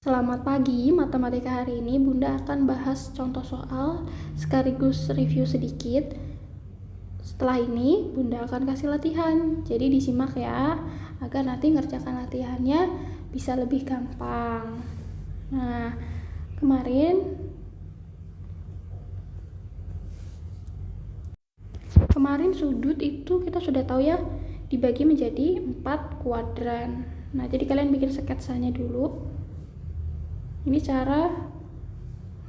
Selamat pagi, matematika hari ini Bunda akan bahas contoh soal sekaligus review sedikit. Setelah ini Bunda akan kasih latihan, jadi disimak ya, agar nanti ngerjakan latihannya bisa lebih gampang. Nah, kemarin sudut itu kita sudah tahu ya, dibagi menjadi 4 kuadran. Nah, jadi kalian bikin sketsanya dulu. Ini cara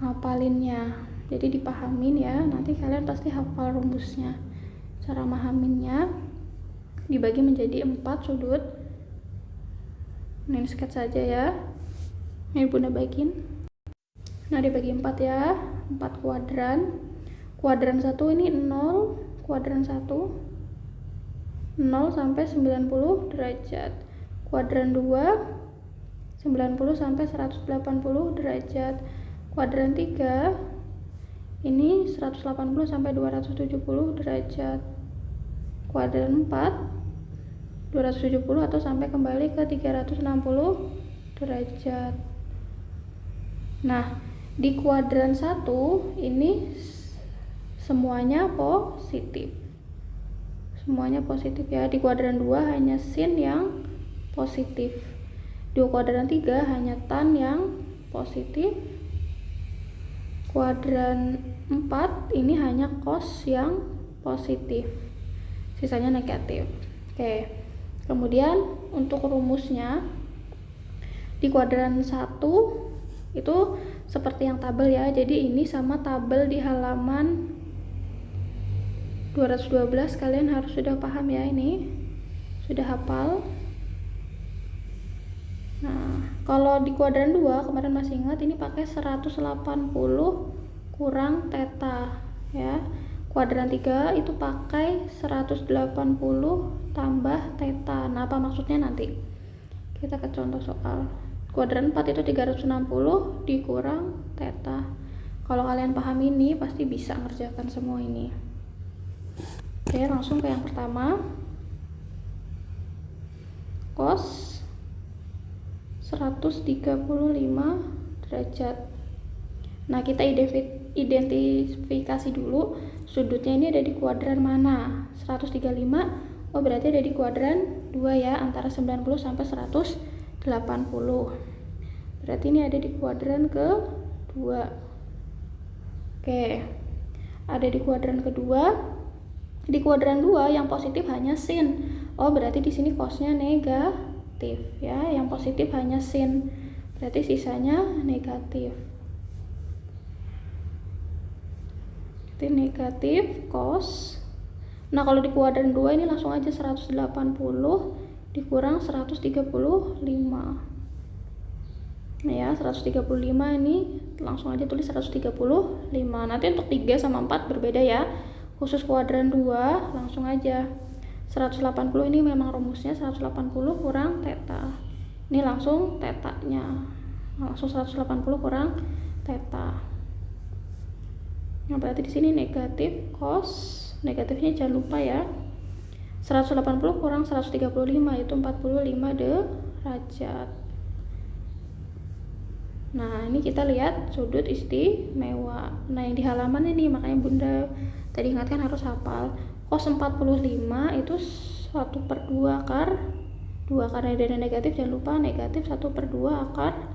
hafalinnya, jadi dipahamin ya, nanti kalian pasti hafal rumusnya. Cara mahaminnya dibagi menjadi 4 sudut. Nah, ini sketsa saja ya, ini Bunda bagiin. Nah, dibagi 4 ya, 4 kuadran. Kuadran 1 ini 0, kuadran 1 0 sampai 90 derajat. Kuadran 2 90 sampai 180 derajat. Kuadran 3 ini 180 sampai 270 derajat. Kuadran 4 270 atau sampai kembali ke 360 derajat. Nah, di kuadran 1 ini semuanya positif. Semuanya positif ya. Di kuadran 2 hanya sin yang positif. Di kuadran 3 hanya tan yang positif. Kuadran 4 ini hanya cos yang positif, sisanya negatif. Oke, kemudian untuk rumusnya di kuadran 1 itu seperti yang tabel ya, jadi ini sama tabel di halaman 212. Kalian harus sudah paham ya, ini sudah hafal. Nah, kalau di kuadran 2 kemarin masih ingat, ini pakai 180 kurang theta ya. Kuadran 3 itu pakai 180 tambah theta. Nah, apa maksudnya nanti kita ke contoh soal. Kuadran 4 itu 360 dikurang theta. Kalau kalian paham ini pasti bisa ngerjakan semua ini. Oke, langsung ke yang pertama. Cos 135 derajat. Nah, kita identifikasi dulu sudutnya ini ada di kuadran mana. 135, oh berarti ada di kuadran 2 ya, antara 90 sampai 180. Berarti ini ada di kuadran kedua. Oke, ada di kuadran kedua. Di kuadran 2 yang positif hanya sin. Oh berarti di sini cosnya negatif ya, yang positif hanya sin, berarti sisanya negatif. Jadi negatif cos. Nah, kalau di kuadran 2 ini langsung aja 180 dikurang 135. Nah ya, 135 ini langsung aja tulis 135. Nanti untuk 3 sama 4 berbeda ya. Khusus kuadran 2 langsung aja 180 ini memang rumusnya 180 kurang theta. Ini langsung tetanya. Langsung 180 kurang theta. Nah, berarti di sini negatif cos. Negatifnya jangan lupa ya. 180 kurang 135 itu 45 derajat. Nah, ini kita lihat sudut istimewa. Nah, yang di halaman ini makanya Bunda tadi ingatkan harus hafal. Cos 45 itu 1/2 akar 2, karena ada negatif jangan lupa negatif 1/2 akar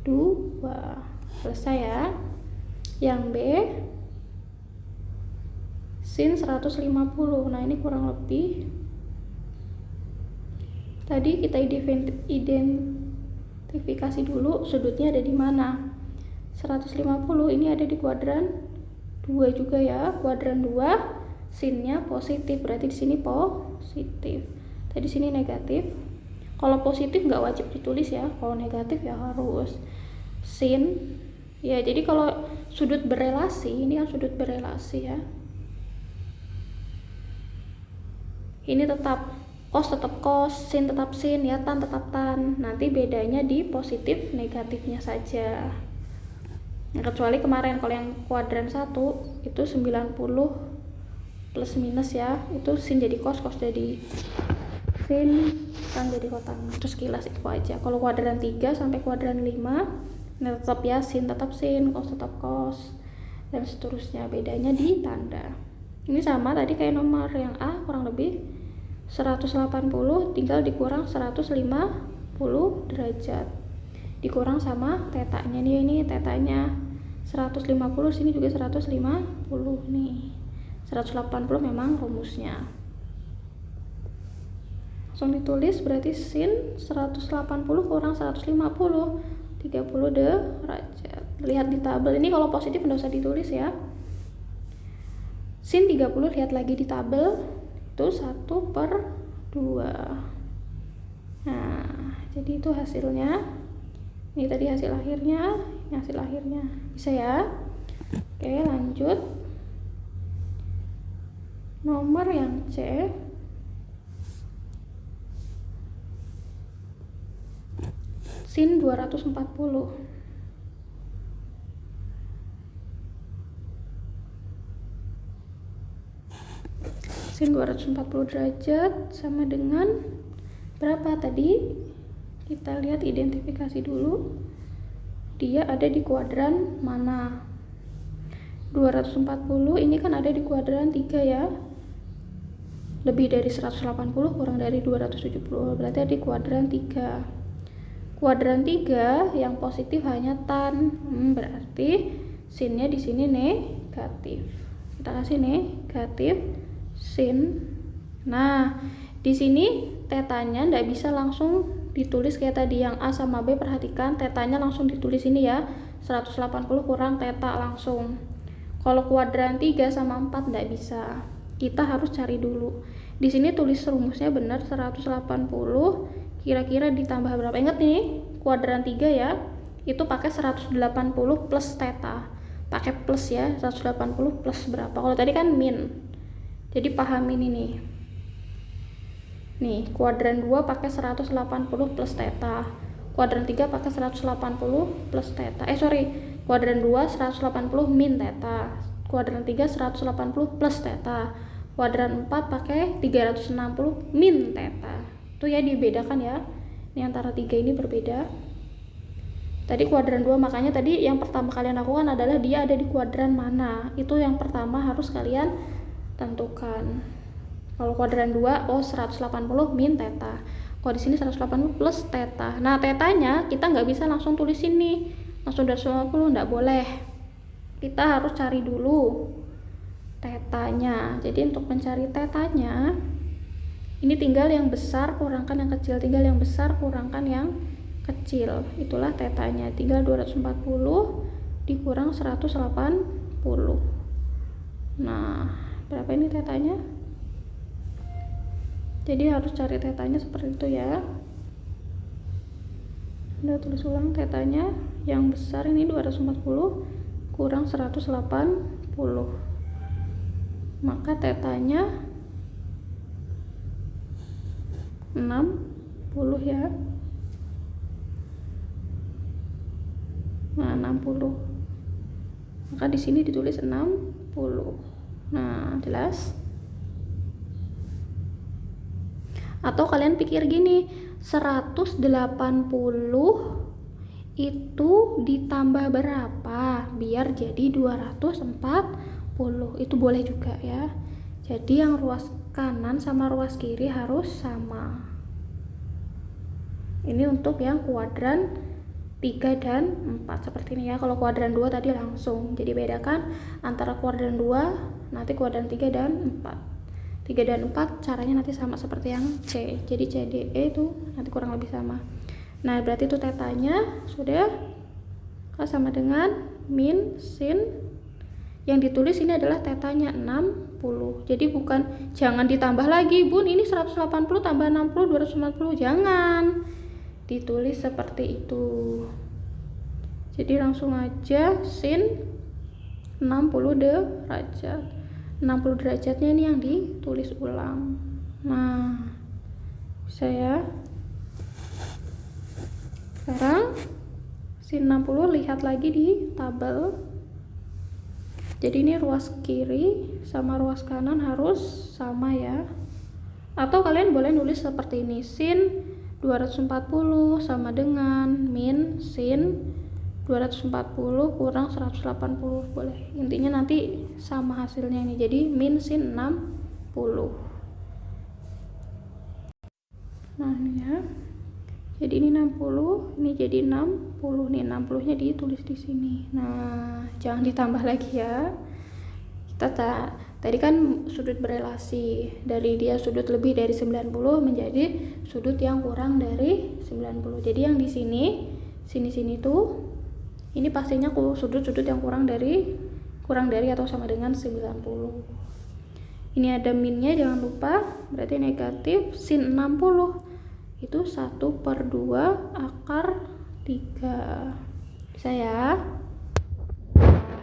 2. Selesai ya. Yang B sin 150. Nah, ini kurang lebih tadi kita identifikasi dulu sudutnya ada di mana. 150 ini ada di kuadran 2 juga ya. Kuadran 2 sinnya positif, berarti di sini positif. Tadi di sini negatif. Kalau positif nggak wajib ditulis ya. Kalau negatif ya harus sin. Ya, jadi kalau sudut berelasi, ini kan sudut berelasi ya. Ini tetap cos tetap cos, sin tetap sin ya, tan tetap tan. Nanti bedanya di positif negatifnya saja. Nah, kecuali kemarin kalau yang kuadran 1 itu 90 plus minus ya, itu sin jadi cos, cos jadi sin kan jadi kotak. Terus kilas itu aja. Kalau kuadran 3 sampai kuadran 5, nah tetap ya sin tetap sin, cos tetap cos, dan seterusnya. Bedanya di tanda. Ini sama tadi kayak nomor yang A, kurang lebih 180 tinggal dikurang 150 derajat. Dikurang sama tetanya nih, ini tetanya 150, sini juga 150 nih. 180 memang rumusnya. Langsung ditulis, berarti sin 180 kurang 150, 30 derajat. Lihat di tabel ini, kalau positif nggak usah ditulis ya. Sin 30 lihat lagi di tabel, itu 1/2. Nah, jadi itu hasilnya. Ini tadi hasil akhirnya, ini hasil akhirnya. Bisa ya? Oke, lanjut. Nomor yang C. Sin 240. Sin 240 derajat sama dengan berapa tadi? Kita lihat identifikasi dulu. Dia ada di kuadran mana? 240 ini kan ada di kuadran 3 ya. Lebih dari 180 kurang dari 270, berarti ada di kuadran 3. Kuadran 3 yang positif hanya tan. Berarti sinnya di sini negatif. Kita kasih negatif sin. Nah, di sini tetanya ndak bisa langsung ditulis kayak tadi yang A sama B. Perhatikan tetanya langsung ditulis ini ya. 180 kurang teta langsung. Kalau kuadran 3 sama 4 ndak bisa. Kita harus cari dulu. Di sini tulis rumusnya benar 180 kira-kira ditambah berapa? Ingat nih, kuadran 3 ya. Itu pakai 180 plus teta. Pakai plus ya, 180 plus berapa? Kalau tadi kan min. Jadi pahamin ini. Nih, kuadran 2 pakai 180 plus teta. Kuadran 3 pakai 180 plus teta. Kuadran 2 180 min teta. Kuadran 3 180 plus teta. Kuadran 4 pakai 360 min teta. Itu ya dibedakan ya. Ini antara 3 ini berbeda. Tadi kuadran 2, makanya tadi yang pertama kalian lakukan adalah dia ada di kuadran mana. Itu yang pertama harus kalian tentukan. Kalau kuadran 2, 180 min teta. Kalau di sini 180 plus teta. Nah, tetanya kita nggak bisa langsung tulis ini. Langsung 250 nggak boleh. Kita harus cari dulu tetanya. Jadi untuk mencari tetanya, ini tinggal yang besar kurangkan yang kecil, tinggal yang besar kurangkan yang kecil. Itulah tetanya. Tinggal 240 dikurang 180. Nah, berapa ini tetanya? Jadi harus cari tetanya seperti itu ya. Udah tulis ulang tetanya. Yang besar ini 240 kurang 180. Maka tetanya 60 ya. Nah, 60. Maka di sini ditulis 60. Nah, jelas? Atau kalian pikir gini, 180 itu ditambah berapa biar jadi 240. Itu boleh juga ya. Jadi yang ruas kanan sama ruas kiri harus sama. Ini untuk yang kuadran 3 dan 4 seperti ini ya. Kalau kuadran 2 tadi langsung. Jadi bedakan antara kuadran 2 nanti kuadran 3 dan 4. 3 dan 4 caranya nanti sama seperti yang C. Jadi CDE itu nanti kurang lebih sama. Nah, berarti itu tetanya sudah sama dengan min sin. Yang ditulis ini adalah tetanya 60. Jadi jangan ditambah lagi, Bun. Ini 180 tambah 60 290. Jangan. Ditulis seperti itu. Jadi langsung aja sin 60 derajat. 60 derajatnya ini yang ditulis ulang. Nah, bisa ya. Sekarang sin 60 lihat lagi di tabel. Jadi ini ruas kiri sama ruas kanan harus sama ya. Atau kalian boleh nulis seperti ini, sin 240 sama dengan min sin 240 kurang 180, boleh. Intinya nanti sama hasilnya ini, jadi min sin 60. Nah ini ya, jadi ini 60, ini jadi 60 nih, 60 nya ditulis di sini. Nah jangan ditambah lagi ya. Kita tadi kan sudut berelasi, dari dia sudut lebih dari 90 menjadi sudut yang kurang dari 90. Jadi yang di sini tuh ini pastinya sudut-sudut yang kurang dari atau sama dengan 90. Ini ada minnya, jangan lupa, berarti negatif sin 60 itu 1/2 akar 3. Bisa ya?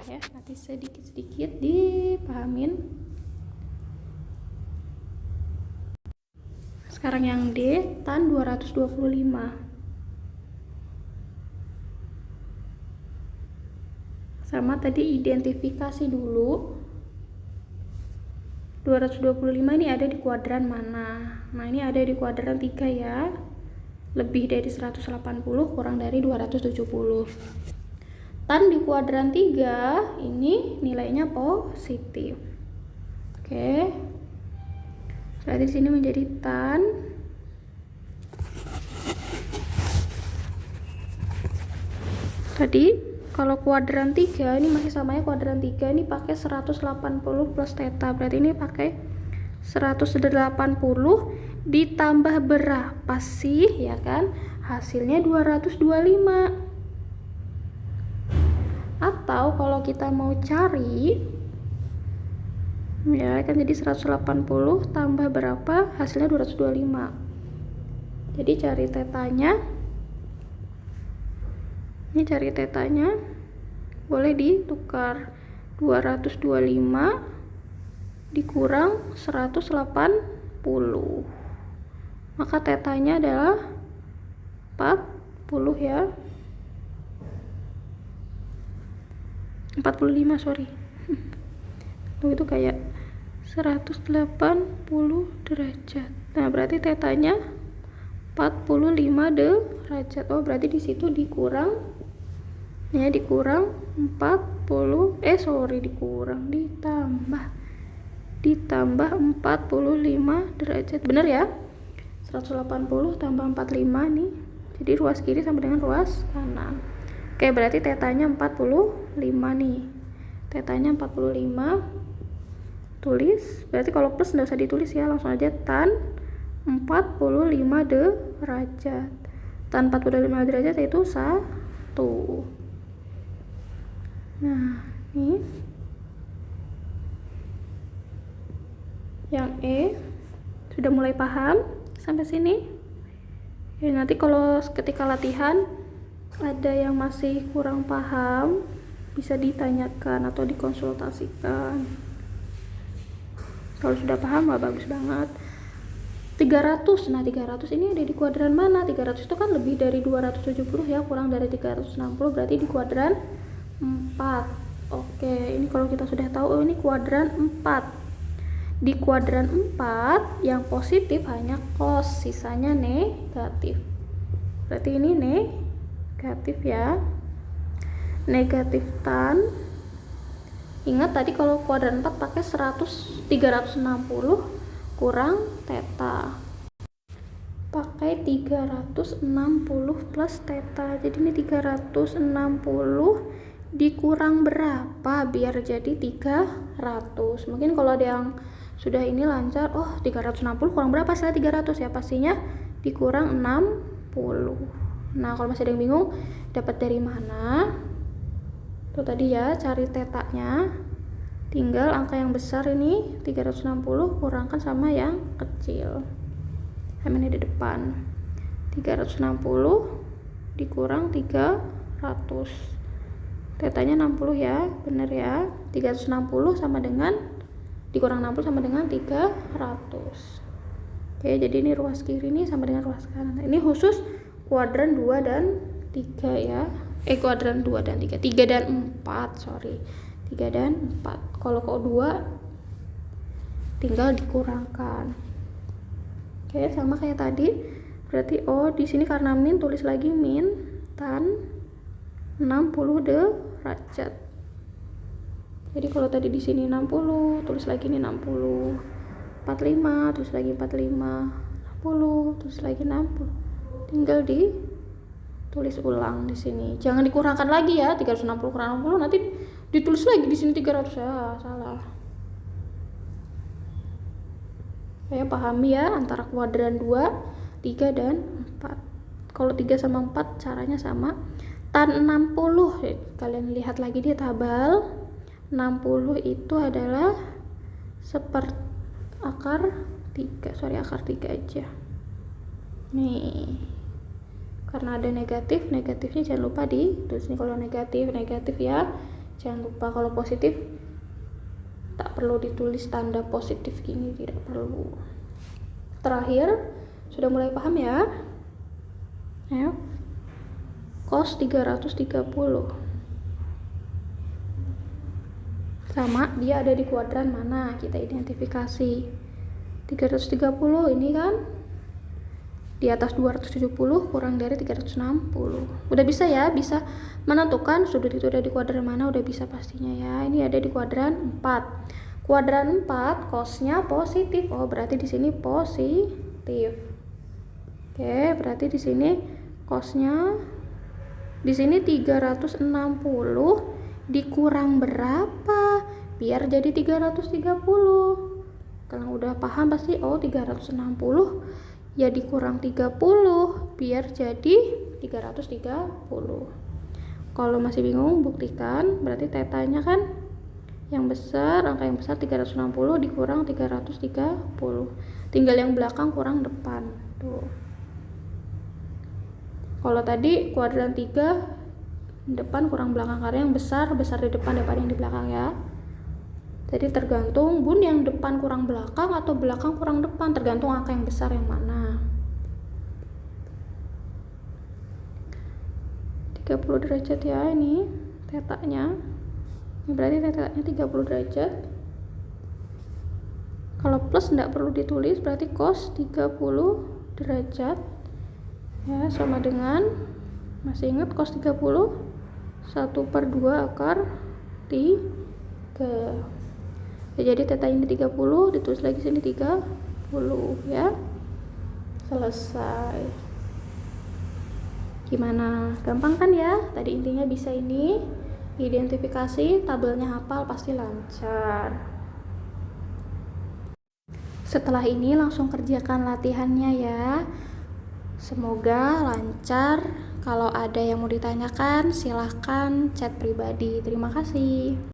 Ya, nanti sedikit-sedikit dipahamin. Sekarang yang D, tan 225. Sama tadi identifikasi dulu. 225 ini ada di kuadran mana? Nah, ini ada di kuadran 3 ya. Lebih dari 180 kurang dari 270. Tan di kuadran 3 ini nilainya positif. Oke. Berarti di sini menjadi tan tadi kalau kuadran 3 ini masih sama ya, kuadran 3 ini pakai 180 plus theta. Berarti ini pakai 180 ditambah berapa sih, ya kan? Hasilnya 225. Atau kalau kita mau cari ya kan, jadi 180 tambah berapa, hasilnya 225. Jadi cari tetanya. Ini cari tetanya boleh ditukar, 225 dikurang 180, maka tetanya adalah 40 ya, 45 sorry. Itu kayak 180 derajat. Nah berarti tetanya 45 derajat. Oh berarti di situ dikurang ya, ditambah ditambah 45 derajat, bener ya, 180 tambah 45 nih, jadi ruas kiri sama dengan ruas kanan. Oke, berarti tetanya 45 nih, tetanya 45, tulis. Berarti kalau plus nggak usah ditulis ya, langsung aja tan 45 derajat. Tan 45 derajat itu 1. Nah, ini yang E sudah mulai paham sampai sini. Ya, nanti kalau ketika latihan ada yang masih kurang paham bisa ditanyakan atau dikonsultasikan. Kalau sudah paham, wah bagus banget. 300, nah 300 ini ada di kuadran mana? 300 itu kan lebih dari 270 ya, kurang dari 360, berarti di kuadran 4. Oke, ini kalau kita sudah tahu, ini kuadran 4. Di kuadran 4 yang positif hanya cos, sisanya negatif. Berarti ini negatif ya. Negatif tan. Ingat tadi kalau kuadran 4 pakai 360 kurang theta. Pakai 360 plus theta. Jadi ini 360 dikurang berapa biar jadi 300. Mungkin kalau ada yang sudah ini lancar, oh 360 kurang berapa, saya 300 ya, pastinya dikurang 60. Nah kalau masih ada yang bingung dapat dari mana, itu tadi ya, cari tetanya, tinggal angka yang besar ini 360 kurangkan sama yang kecil, ini di depan. 360 dikurang 300, tetanya 60 ya, bener ya. 360 sama dengan dikurang 60 sama dengan 300. Oke, jadi ini ruas kiri ini sama dengan ruas kanan. Ini khusus kuadran 2 dan 3 ya. Kuadran 2 dan 3. 3 dan 4, sorry. 3 dan 4. Kalau kok 2 tinggal dikurangkan. Oke, sama kayak tadi. Berarti di sini karena min, tulis lagi min tan 60 derajat. Jadi kalau tadi di sini 60, tulis lagi ini 60. 45, tulis lagi 45. 60, tulis lagi 60. Tinggal ditulis ulang di sini. Jangan dikurangkan lagi ya, 360 kurang 60 nanti ditulis lagi di sini 300. Ya, salah. Saya pahami ya antara kuadran 2, 3 dan 4. Kalau 3 sama 4 caranya sama. Tan 60, kalian lihat lagi di tabel. 60 itu adalah akar 3 aja. Nih. Karena ada negatifnya jangan lupa ditulis nih. Kalau negatif ya. Jangan lupa. Kalau positif tak perlu ditulis tanda positif gini, tidak perlu. Terakhir, sudah mulai paham ya? Ayo. Cos 330. Sama, dia ada di kuadran mana? Kita identifikasi. 330 ini kan di atas 270 kurang dari 360. Udah bisa ya, bisa menentukan sudut itu ada di kuadran mana, udah bisa pastinya ya. Ini ada di kuadran 4. Kuadran 4 cosnya positif. Oh, berarti di sini positif. Oke, berarti di sini cosnya di sini 360 dikurang berapa biar jadi 330. Kalau udah paham pasti 360 ya dikurang 30 biar jadi 330. Kalau masih bingung buktikan, berarti tetanya kan yang besar, angka yang besar 360 dikurang 330. Tinggal yang belakang kurang depan. Tuh. Kalau tadi kuadran 3 depan kurang belakang, karena yang besar di depan daripada yang di belakang ya. Jadi tergantung bun yang depan kurang belakang atau belakang kurang depan, tergantung angka yang besar yang mana. 30 derajat ya ini tetanya. Ini berarti tetanya 30 derajat. Kalau plus enggak perlu ditulis, berarti cos 30 derajat ya sama dengan, masih ingat cos 30 1/2 akar 3 ya, jadi theta ini 30, ditulis lagi sini 30 ya. Selesai. Gimana? Gampang kan ya? Tadi intinya bisa ini, identifikasi, tabelnya hafal, pasti lancar. Setelah ini langsung kerjakan latihannya ya. Semoga lancar. Kalau ada yang mau ditanyakan, silahkan chat pribadi. Terima kasih.